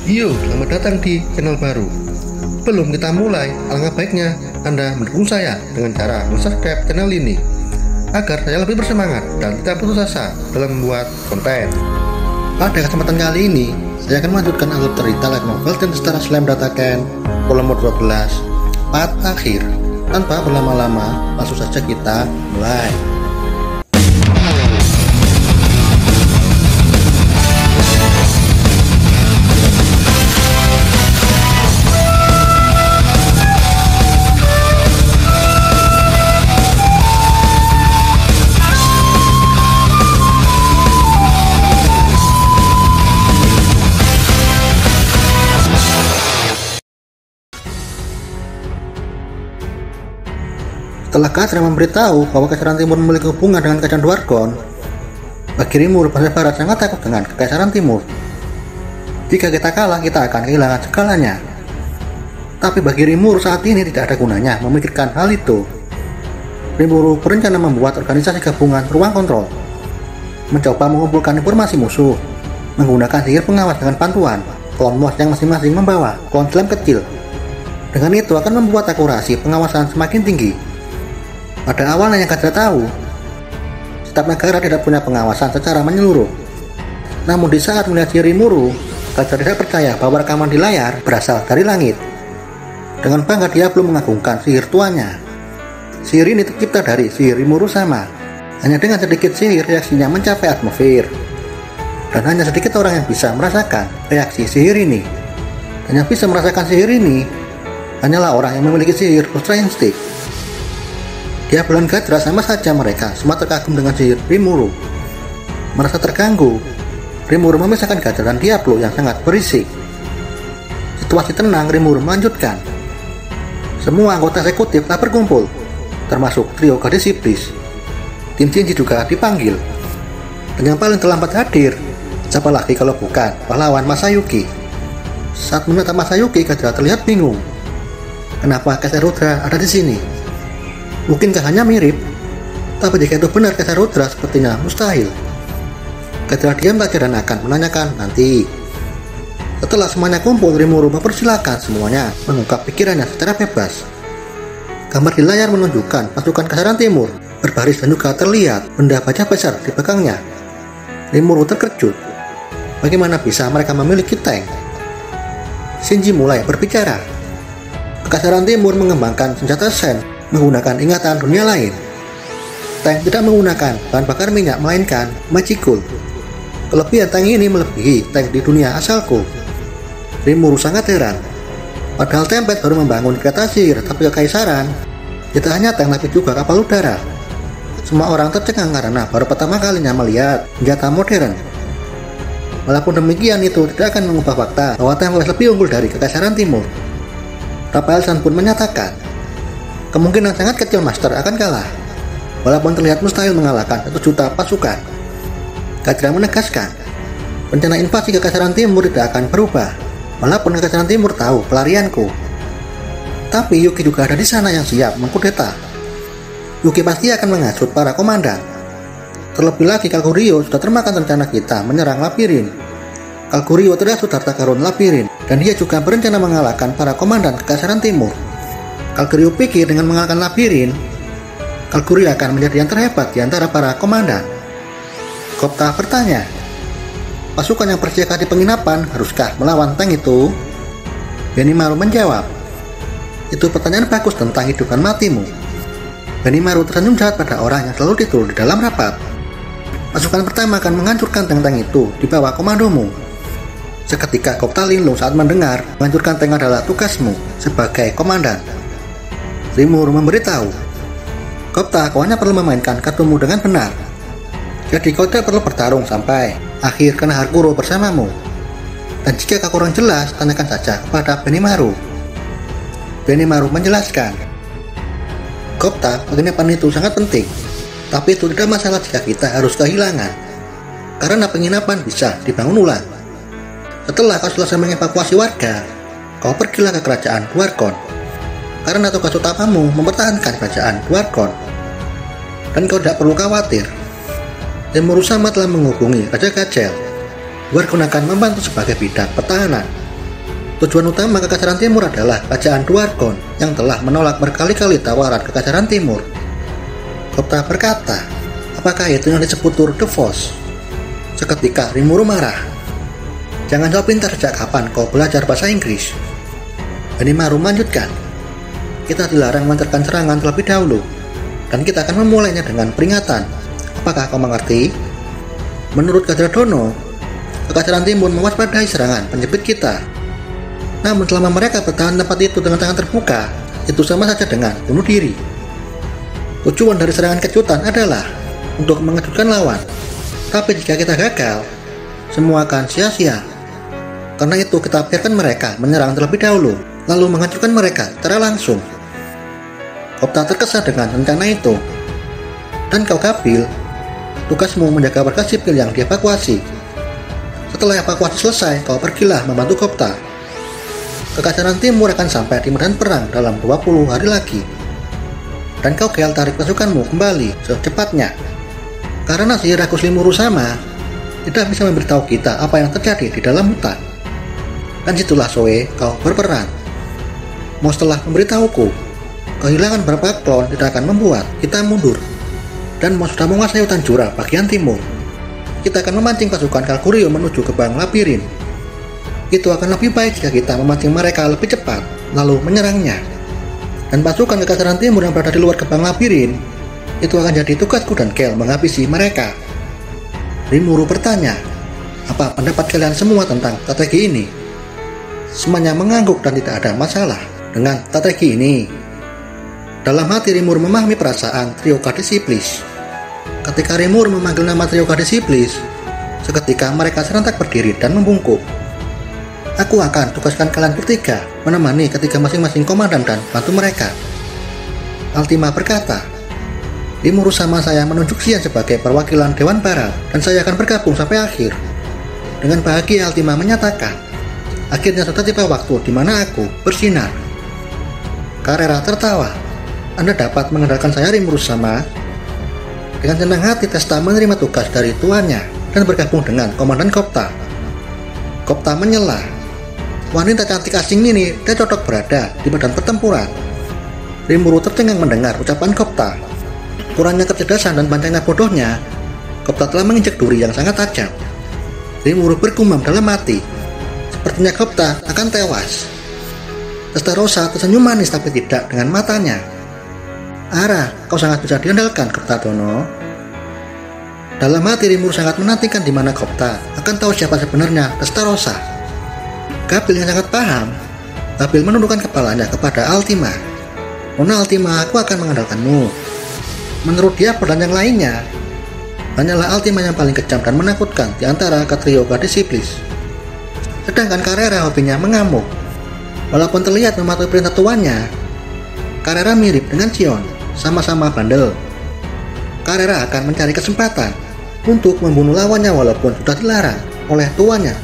Yo, selamat datang di channel baru. Belum kita mulai, alangkah baiknya Anda mendukung saya dengan cara subscribe channel ini agar saya lebih bersemangat dan tidak putus asa dalam membuat konten. Pada kesempatan kali ini, saya akan melanjutkan alur cerita light novel dan setara Slam Dataken volume 12 part akhir. Tanpa berlama-lama, langsung saja kita mulai. Setelah Katra memberitahu bahwa Kekaisaran Timur memiliki hubungan dengan Kerajaan Dwargon, bagi Rimuru bangsa Barat sangat takut dengan Kekaisaran Timur. Jika kita kalah, kita akan kehilangan segalanya. Tapi bagi Rimuru saat ini tidak ada gunanya memikirkan hal itu. Rimuru berencana membuat organisasi gabungan ruang kontrol, mencoba mengumpulkan informasi musuh, menggunakan sihir pengawas dengan bantuan klon Moss yang masing-masing membawa klon Slam kecil. Dengan itu akan membuat akurasi pengawasan semakin tinggi. Pada awalnya yang Katra tahu, setiap negara tidak punya pengawasan secara menyeluruh. Namun di saat melihat sihir Rimuru, Katra tidak percaya bahwa rekaman di layar berasal dari langit. Dengan bangga dia belum mengagungkan sihir tuannya. Sihir ini tercipta dari sihir Rimuru sama. Hanya dengan sedikit sihir reaksinya mencapai atmosfer. Dan hanya sedikit orang yang bisa merasakan reaksi sihir ini. Dan yang bisa merasakan sihir ini hanyalah orang yang memiliki sihir Ultra Instinct. Diablo dan Katra sama saja, mereka semua terkagum dengan sihir Rimuru. Merasa terganggu, Rimuru memisahkan Katra dan Diablo yang sangat berisik. Situasi tenang, Rimuru melanjutkan. Semua anggota eksekutif telah berkumpul, termasuk trio gadis iblis. Tim Shinji juga dipanggil. Dan yang paling terlambat hadir, siapa lagi kalau bukan pahlawan Masayuki. Saat menatap Masayuki, Katra terlihat bingung. Kenapa Kaisar Rudra ada di sini? Mungkinkah hanya mirip? Tapi jika itu benar Kaisar Rudra, sepertinya mustahil. Katra diam saja dan akan menanyakan nanti. Setelah semuanya kumpul, Rimuru mempersilahkan semuanya mengungkap pikirannya secara bebas. Gambar di layar menunjukkan pasukan Kekaisaran Timur berbaris dan juga terlihat benda baja besar di belakangnya. Rimuru terkejut. Bagaimana bisa mereka memiliki tank? Shinji mulai berbicara. Kekaisaran Timur mengembangkan senjata Sen menggunakan ingatan dunia lain. Tank tidak menggunakan bahan bakar minyak melainkan Magicul. Kelebihan tank ini melebihi tank di dunia asalku. Rimuru sangat heran. Padahal Tempest baru membangun kereta sihir, tapi Kekaisaran tidak hanya tank tapi juga kapal udara. Semua orang tercengang karena baru pertama kalinya melihat senjata modern. Walaupun demikian, itu tidak akan mengubah fakta bahwa Tempest lebih unggul dari Kekaisaran Timur. Rafael San pun menyatakan kemungkinan sangat kecil Master akan kalah, walaupun terlihat mustahil mengalahkan 1 juta pasukan. Katra menegaskan, rencana invasi Kekaisaran Timur tidak akan berubah, walaupun Kekaisaran Timur tahu pelarianku. Tapi Yuki juga ada di sana yang siap mengkudeta. Yuki pasti akan menghasut para komandan. Terlebih lagi Kalgurio sudah termakan rencana kita menyerang Labirin. Kalgurio terhasut harta karun Labirin, dan dia juga berencana mengalahkan para komandan Kekaisaran Timur. Kalgurio pikir dengan mengalahkan Labirin, Kalgurio akan menjadi yang terhebat di antara para komandan. Gopta bertanya, pasukan yang bersiaga di penginapan haruskah melawan tank itu? Benimaru menjawab, itu pertanyaan bagus tentang hidup dan matimu. Benimaru tersenyum jahat pada orang yang selalu tidur di dalam rapat. Pasukan pertama akan menghancurkan tank-tank itu di bawah komandomu. Seketika Gopta linglung saat mendengar menghancurkan tank adalah tugasmu sebagai komandan. Rimuru memberitahu, Gopta, kau hanya perlu memainkan kartumu dengan benar. Jadi kau tidak perlu bertarung sampai akhir karena Harkuro bersamamu. Dan jika kau kurang jelas, tanyakan saja kepada Benimaru. Benimaru menjelaskan, Gopta, penginapan itu sangat penting, tapi itu tidak masalah jika kita harus kehilangan, karena penginapan bisa dibangun ulang. Setelah kau selesai mengevakuasi warga, kau pergilah ke kerajaan Dwargon, karena tugas utamamu mempertahankan kerajaan Dwargon. Dan kau tidak perlu khawatir, Rimuru sama telah menghubungi Raja Gajel. Dwargon akan membantu sebagai bidang pertahanan. Tujuan utama Kekaisaran Timur adalah Kerajaan Dwargon yang telah menolak berkali-kali tawaran Kekaisaran Timur. Gupta berkata, apakah itu yang disebut Tour de Force? Seketika Rimuru marah. Jangan jawab pintar, sejak kapan kau belajar bahasa Inggris? Benimaru melanjutkan, kita dilarang melancarkan serangan terlebih dahulu, dan kita akan memulainya dengan peringatan. Apakah kau mengerti? Menurut Gajradono, Kekaisaran Timur mewaspadai serangan penjepit kita. Namun selama mereka bertahan tempat itu dengan tangan terbuka, itu sama saja dengan bunuh diri. Tujuan dari serangan kejutan adalah untuk mengejutkan lawan. Tapi jika kita gagal, semua akan sia-sia. Karena itu kita biarkan mereka menyerang terlebih dahulu, lalu menghancurkan mereka secara langsung. Gupta terkesan dengan rencana itu. Dan kau Kabil, tugasmu menjaga warga sipil yang dievakuasi. Setelah evakuasi selesai, kau pergilah membantu Gupta. Kekaisaran Timur akan sampai di medan perang dalam 20 hari lagi. Dan kau Gel tarik pasukanmu kembali secepatnya. Karena si Rakus Rimuru sama tidak bisa memberitahu kita apa yang terjadi di dalam hutan. Dan situlah Zoe kau berperan. Mau setelah memberitahuku, kehilangan beberapa klon tidak akan membuat kita mundur. Dan mau sudah menguasai hutan Jura bagian timur, kita akan memancing pasukan Kalkurio menuju gerbang labirin. Itu akan lebih baik jika kita memancing mereka lebih cepat, lalu menyerangnya. Dan pasukan Kekaisaran Timur yang berada di luar gerbang labirin, itu akan jadi tugasku dan Gel menghabisi mereka. Rimuru bertanya, apa pendapat kalian semua tentang strategi ini? Semuanya mengangguk dan tidak ada masalah dengan strategi ini. Dalam hati Rimuru memahami perasaan trio gadis iblis. Ketika Rimuru memanggil nama trio gadis iblis, seketika mereka serentak berdiri dan membungkuk. Aku akan tugaskan kalian bertiga menemani ketika masing-masing komandan dan bantu mereka. Altima berkata, Rimuru sama saya menunjuk Xian sebagai perwakilan Dewan Barat dan saya akan bergabung sampai akhir. Dengan bahagia Altima menyatakan, akhirnya sudah tiba waktu di mana aku bersinar. Carrera tertawa, Anda dapat mengandalkan saya Rimuru sama. Dengan senang hati Testa menerima tugas dari tuannya dan bergabung dengan Komandan Gupta. Gupta menyela, wanita cantik asing ini tidak cocok berada di medan pertempuran. Rimuru tercengang mendengar ucapan Gupta. Kurangnya kecerdasan dan panjangnya bodohnya, Gupta telah menginjak duri yang sangat tajam. Rimuru bergumam dalam hati, sepertinya Gupta akan tewas. Testarossa tersenyum manis tapi tidak dengan matanya. Ara, kau sangat bisa diandalkan, Guptadono. Dalam hati Rimuru sangat menantikan di mana Gupta akan tahu siapa sebenarnya Testarossa. Kabil yang sangat paham, Kabil menundukkan kepalanya kepada Altima. Nona Altima, aku akan mengandalkanmu. Menurut dia dan yang lainnya, hanyalah Altima yang paling kejam dan menakutkan di antara trio gadis iblis. Sedangkan Carrera hobinya mengamuk. Walaupun terlihat mematuhi perintah tuannya, Carrera mirip dengan Xion, sama-sama bandel. Carrera akan mencari kesempatan untuk membunuh lawannya walaupun sudah dilarang oleh tuannya.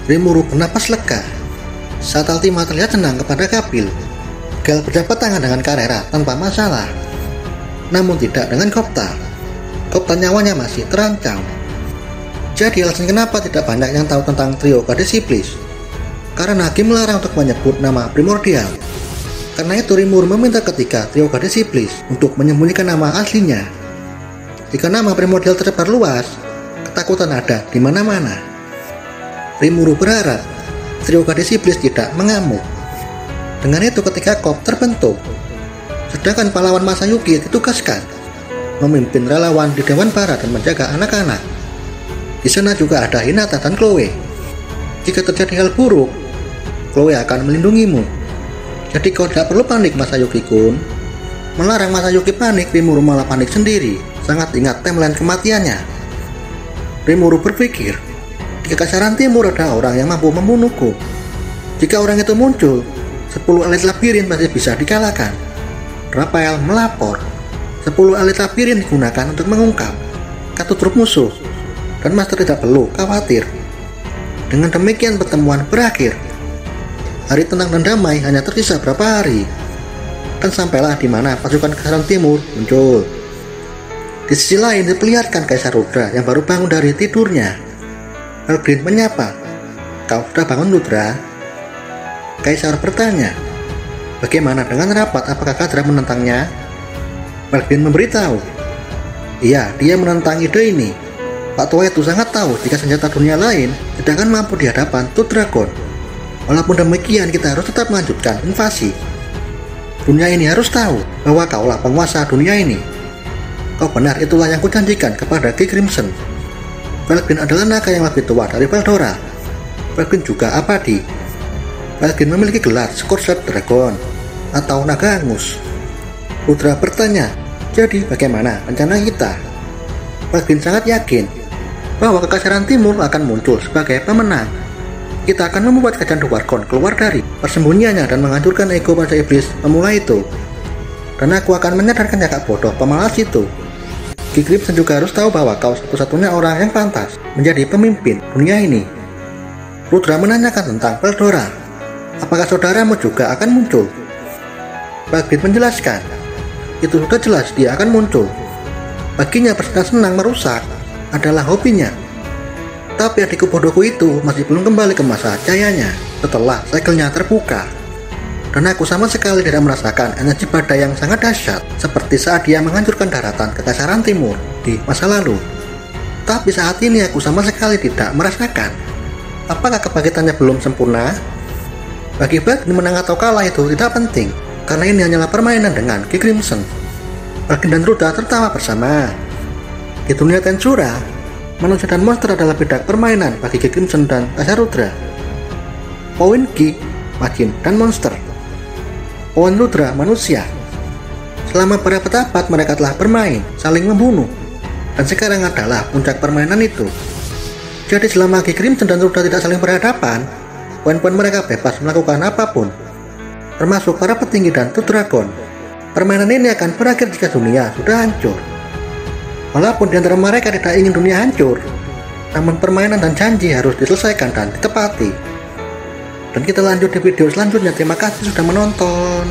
Rimuru bernapas lega saat Altima terlihat senang kepada Kabil. Gel berjabat tangan dengan Carrera tanpa masalah, namun tidak dengan Gupta. Gupta nyawanya masih terancam. Jadi alasan kenapa tidak banyak yang tahu tentang trio gadis iblis, karena Hakim melarang untuk menyebut nama primordial. Karena itu Rimuru meminta ketiga trio gadis iblis untuk menyembunyikan nama aslinya. Jika nama primordial tersebar luas, ketakutan ada di mana-mana. Rimuru berharap trio gadis iblis tidak mengamuk. Dengan itu ketika KOP terbentuk, sedangkan pahlawan Masayuki ditugaskan memimpin relawan di Dewan Barat dan menjaga anak-anak. Di sana juga ada Hinata dan Chloe. Jika terjadi hal buruk, Chloe akan melindungimu. Jadi kau tidak perlu panik, Masayuki-kun. Melarang Masayuki panik, Rimuru malah panik sendiri. Sangat ingat timeline kematiannya. Rimuru berpikir, di Kekaisaran Timur ada orang yang mampu membunuhku. Jika orang itu muncul, 10 elit labirin pasti bisa dikalahkan. Rafael melapor, 10 elit labirin digunakan untuk mengungkap kartu truf musuh, dan Master tidak perlu khawatir. Dengan demikian pertemuan berakhir. Hari tenang dan damai hanya tersisa berapa hari, dan sampailah di mana pasukan Kekaisaran Timur muncul. Di sisi lain diperlihatkan Kaisar Rudra yang baru bangun dari tidurnya. Elgrin menyapa, "Kau sudah bangun, Rudra?" Kaisar bertanya, bagaimana dengan rapat, apakah Kadra menentangnya? Melvin memberitahu, iya, dia menentang ide ini. Pak tua itu sangat tahu jika senjata dunia lain tidak akan mampu di hadapan Two Dragon. Walaupun demikian, kita harus tetap melanjutkan invasi. Dunia ini harus tahu bahwa kaulah penguasa dunia ini. Kau benar, itulah yang kujanjikan kepada Ki Crimson. Velgin adalah naga yang lebih tua dari Veldora. Velgin juga abadi. Velgin memiliki gelar Scourged Dragon atau naga hangus. Rudra bertanya, jadi bagaimana rencana kita? Velgin sangat yakin bahwa Kekaisaran Timur akan muncul sebagai pemenang. Kita akan membuat Kerajaan Dwargon keluar dari persembunyiannya dan menghancurkan ego Raja Iblis pemula itu. Dan aku akan menyadarkan kakak bodoh pemalas itu. Ki Crimson juga harus tahu bahwa kau satu-satunya orang yang pantas menjadi pemimpin dunia ini. Rudra menanyakan tentang Veldora. Apakah saudaramu juga akan muncul? Velgin menjelaskan, itu sudah jelas dia akan muncul. Baginya bersenang-senang merusak adalah hobinya. Tapi adikku bodohku itu masih belum kembali ke masa jayanya setelah segelnya terbuka. Dan aku sama sekali tidak merasakan energi badai yang sangat dahsyat seperti saat dia menghancurkan daratan Kekaisaran Timur di masa lalu. Tapi saat ini aku sama sekali tidak merasakan. Apakah kebangkitannya belum sempurna? Bagi Velgin, menang atau kalah itu tidak penting, karena ini hanyalah permainan dengan Ki Crimson. Velgin dan Rudra tertawa bersama. Di dunia Tensura, manusia dan monster adalah beda permainan bagi Ki Crimson dan Kaisar Rudra. Poin Ki, Majin, dan monster. Poin Rudra, manusia. Selama beberapa abad mereka telah bermain, saling membunuh, dan sekarang adalah puncak permainan itu. Jadi selama Ki Crimson dan Rudra tidak saling berhadapan, poin-poin mereka bebas melakukan apapun, termasuk para petinggi dan Two Dragon. Permainan ini akan berakhir jika dunia sudah hancur. Walaupun di antara mereka tidak ingin dunia hancur, namun permainan dan janji harus diselesaikan dan ditepati. Dan kita lanjut di video selanjutnya. Terima kasih sudah menonton.